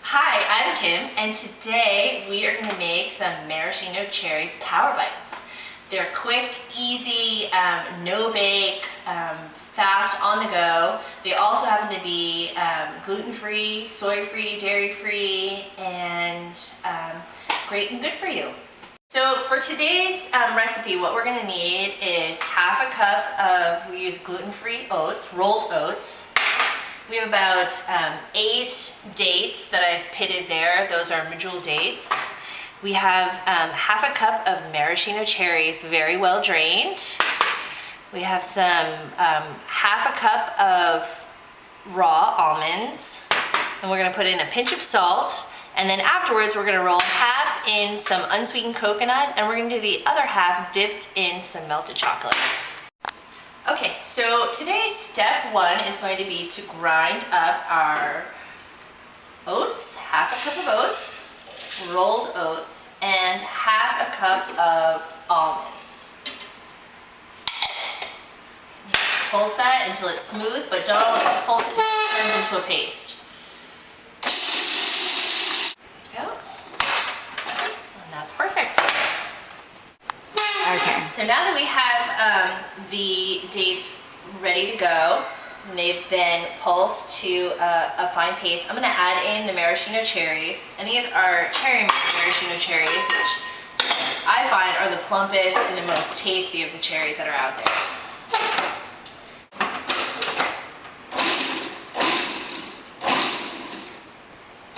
Hi, I'm Kim, and today we are going to make some maraschino cherry power bites. They're quick, easy, no bake, fast, on the go. They also happen to be gluten-free, soy-free, dairy-free, and great and good for you. So for today's recipe, what we're going to need is half a cup of, we use gluten-free oats, rolled oats. We have about 8 dates that I've pitted there. Those are medjool dates. We have half a cup of maraschino cherries, very well drained. We have some half a cup of raw almonds, and we're going to put in a pinch of salt. And then afterwards, we're going to roll half in some unsweetened coconut, and we're going to do the other half dipped in some melted chocolate. Okay, so today's step 1 is going to be to grind up our oats, half a cup of oats, rolled oats, and half a cup of almonds. Pulse that until it's smooth, but don't pulse it until it turns into a paste. There you go. And that's perfect. Okay. So now that we have the dates ready to go, and they've been pulsed to a fine paste, I'm going to add in the maraschino cherries. And these are cherry maraschino cherries, which I find are the plumpest and the most tasty of the cherries that are out there.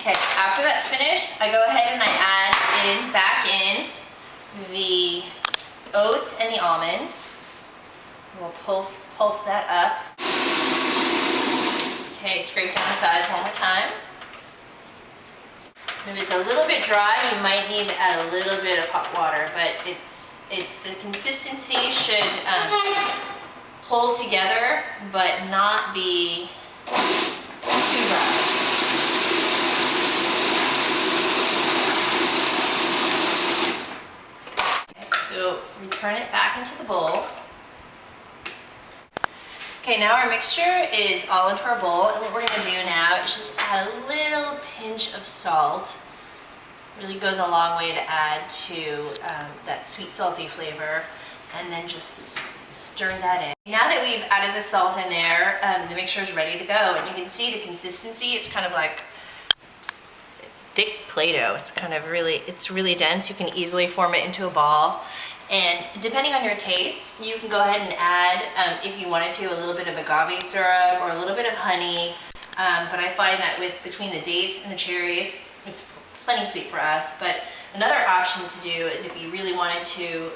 Okay, after that's finished, I go ahead and I add back in the oats and the almonds. We'll pulse that up. Okay, scrape down the sides one more time. If it's a little bit dry, you might need to add a little bit of hot water, but it's the consistency should hold together, but not be too dry. So return it back into the bowl. Okay, now our mixture is all into our bowl, and what we're going to do now is just add a little pinch of salt. Really goes a long way to add to that sweet salty flavor, and then just stir that in. Now that we've added the salt in there, the mixture is ready to go, and you can see the consistency. It's kind of like thick Play-Doh. It's really dense. You can easily form it into a ball. And depending on your taste, you can go ahead and add, if you wanted to, a little bit of agave syrup or a little bit of honey. But I find that between the dates and the cherries, it's plenty sweet for us. But another option to do is if you really wanted to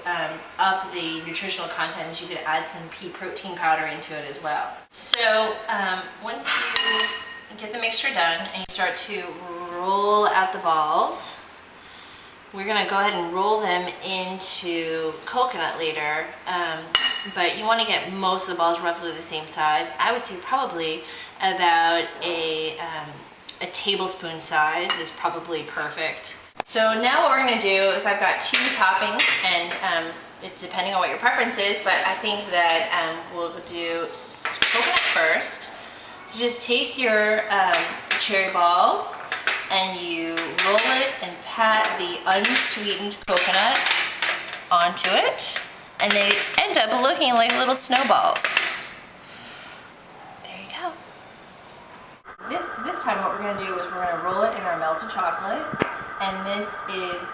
up the nutritional content, you could add some pea protein powder into it as well. So once you get the mixture done and you start to roll out the balls, we're going to go ahead and roll them into coconut later, but you want to get most of the balls roughly the same size. I would say probably about a tablespoon size is probably perfect. So now what we're going to do is I've got 2 toppings, and it's depending on what your preference is, but I think that we'll do coconut first. So just take your cherry balls and you roll it and pat the unsweetened coconut onto it, and they end up looking like little snowballs. There you go. This time what we're going to do is we're going to roll it in our melted chocolate, and this is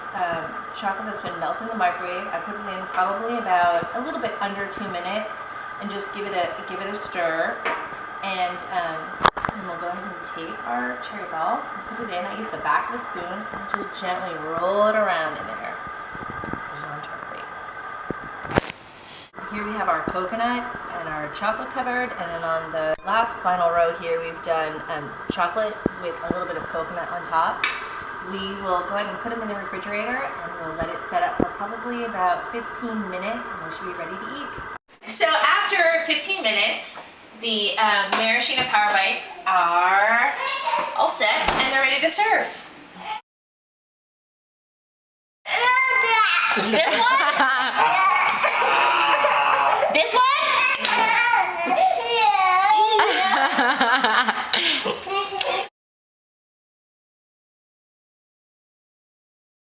chocolate that's been melted in the microwave. I put it in probably about a little bit under 2 minutes, and just give it a stir. And we'll go ahead and take our cherry balls and put it in. I use the back of a spoon and just gently roll it around in there. Here we have our coconut and our chocolate covered, and then on the last final row here we've done chocolate with a little bit of coconut on top. We will go ahead and put them in the refrigerator, and we'll let it set up for probably about 15 minutes, and they should be ready to eat. So after 15 minutes, the maraschino power bites are all set and they're ready to serve. This one? This one?